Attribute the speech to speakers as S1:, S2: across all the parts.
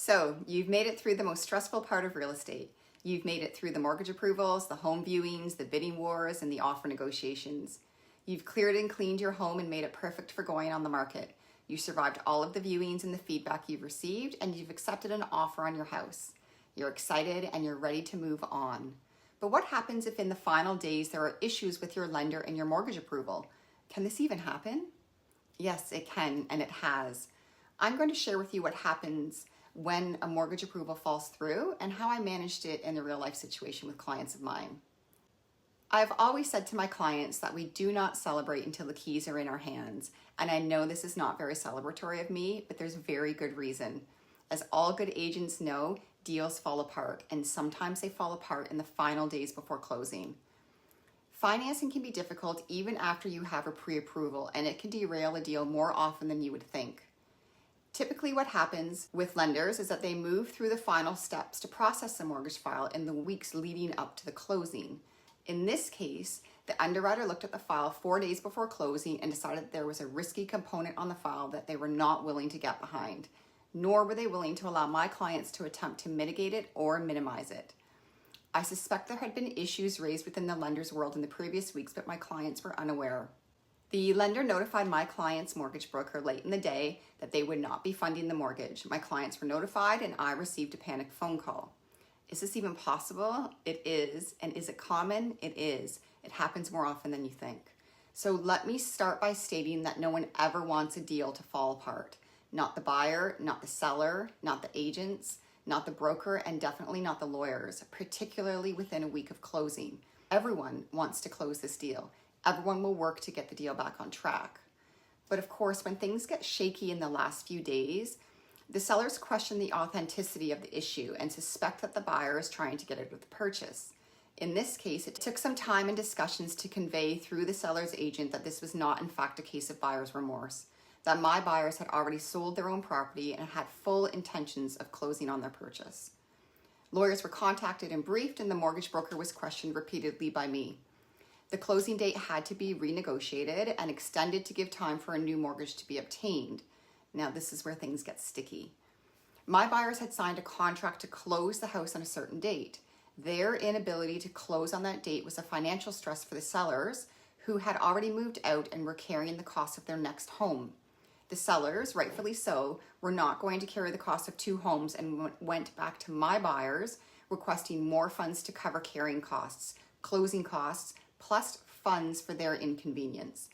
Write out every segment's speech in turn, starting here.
S1: So you've made it through the most stressful part of real estate. You've made it through the mortgage approvals, the home viewings, the bidding wars, and the offer negotiations. You've cleared and cleaned your home and made it perfect for going on the market. You survived all of the viewings and the feedback you've received, and you've accepted an offer on your house. You're excited and you're ready to move on. But what happens if in the final days there are issues with your lender and your mortgage approval? Can this even happen? Yes, it can, and it has. I'm going to share with you what happens when a mortgage approval falls through and how I managed it in a real life situation with clients of mine. I've always said to my clients that we do not celebrate until the keys are in our hands. And I know this is not very celebratory of me, but there's very good reason. As all good agents know, deals fall apart, and sometimes they fall apart in the final days before closing. Financing can be difficult even after you have a pre-approval, and it can derail a deal more often than you would think. Typically what happens with lenders is that they move through the final steps to process the mortgage file in the weeks leading up to the closing. In this case, the underwriter looked at the file 4 days before closing and decided that there was a risky component on the file that they were not willing to get behind, nor were they willing to allow my clients to attempt to mitigate it or minimize it. I suspect there had been issues raised within the lender's world in the previous weeks, but my clients were unaware. The lender notified my client's mortgage broker late in the day that they would not be funding the mortgage. My clients were notified and I received a panicked phone call. Is this even possible? It is. And is it common? It is. It happens more often than you think. So let me start by stating that no one ever wants a deal to fall apart. Not the buyer, not the seller, not the agents, not the broker, and definitely not the lawyers, particularly within a week of closing. Everyone wants to close this deal. Everyone will work to get the deal back on track. But of course, when things get shaky in the last few days, the sellers question the authenticity of the issue and suspect that the buyer is trying to get out of the purchase. In this case, it took some time and discussions to convey through the seller's agent that this was not in fact a case of buyer's remorse, that my buyers had already sold their own property and had full intentions of closing on their purchase. Lawyers were contacted and briefed, and the mortgage broker was questioned repeatedly by me. The closing date had to be renegotiated and extended to give time for a new mortgage to be obtained. Now, this is where things get sticky. My buyers had signed a contract to close the house on a certain date. Their inability to close on that date was a financial stress for the sellers, who had already moved out and were carrying the cost of their next home. The sellers, rightfully so, were not going to carry the cost of 2 homes and went back to my buyers requesting more funds to cover carrying costs, closing costs, plus funds for their inconvenience.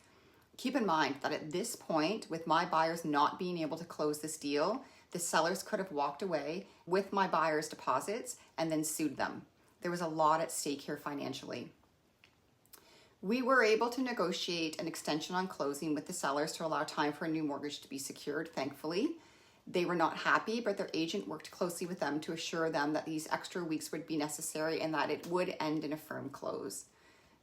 S1: Keep in mind that at this point, with my buyers not being able to close this deal, the sellers could have walked away with my buyers' deposits and then sued them. There was a lot at stake here financially. We were able to negotiate an extension on closing with the sellers to allow time for a new mortgage to be secured, thankfully. They were not happy, but their agent worked closely with them to assure them that these extra weeks would be necessary and that it would end in a firm close.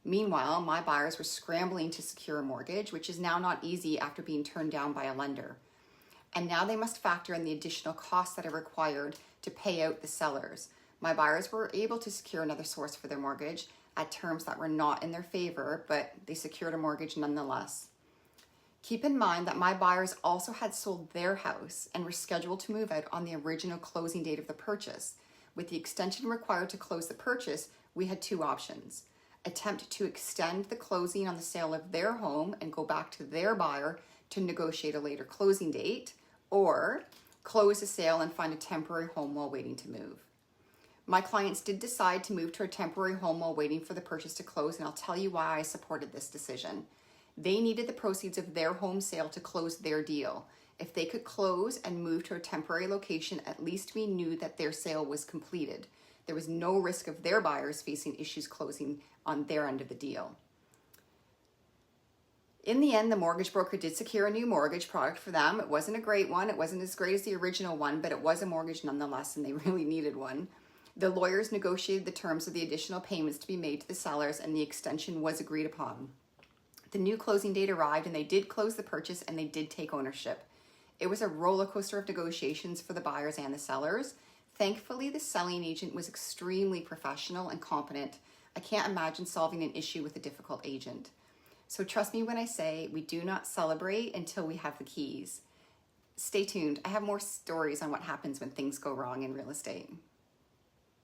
S1: Meanwhile, my buyers were scrambling to secure a mortgage, which is now not easy after being turned down by a lender. And now they must factor in the additional costs that are required to pay out the sellers. My buyers were able to secure another source for their mortgage at terms that were not in their favor, but they secured a mortgage nonetheless. Keep in mind that my buyers also had sold their house and were scheduled to move out on the original closing date of the purchase. With the extension required to close the purchase, we had 2 options. Attempt to extend the closing on the sale of their home and go back to their buyer to negotiate a later closing date, or close the sale and find a temporary home while waiting to move. My clients did decide to move to a temporary home while waiting for the purchase to close, and I'll tell you why I supported this decision. They needed the proceeds of their home sale to close their deal. If they could close and move to a temporary location, at least we knew that their sale was completed. There was no risk of their buyers facing issues closing on their end of the deal. In the end, the mortgage broker did secure a new mortgage product for them. It wasn't a great one. It wasn't as great as the original one, but it was a mortgage nonetheless, and they really needed one. The lawyers negotiated the terms of the additional payments to be made to the sellers, and the extension was agreed upon. The new closing date arrived, and they did close the purchase, and they did take ownership. It was a roller coaster of negotiations for the buyers and the sellers. Thankfully, the selling agent was extremely professional and competent. I can't imagine solving an issue with a difficult agent. So trust me when I say we do not celebrate until we have the keys. Stay tuned. I have more stories on what happens when things go wrong in real estate.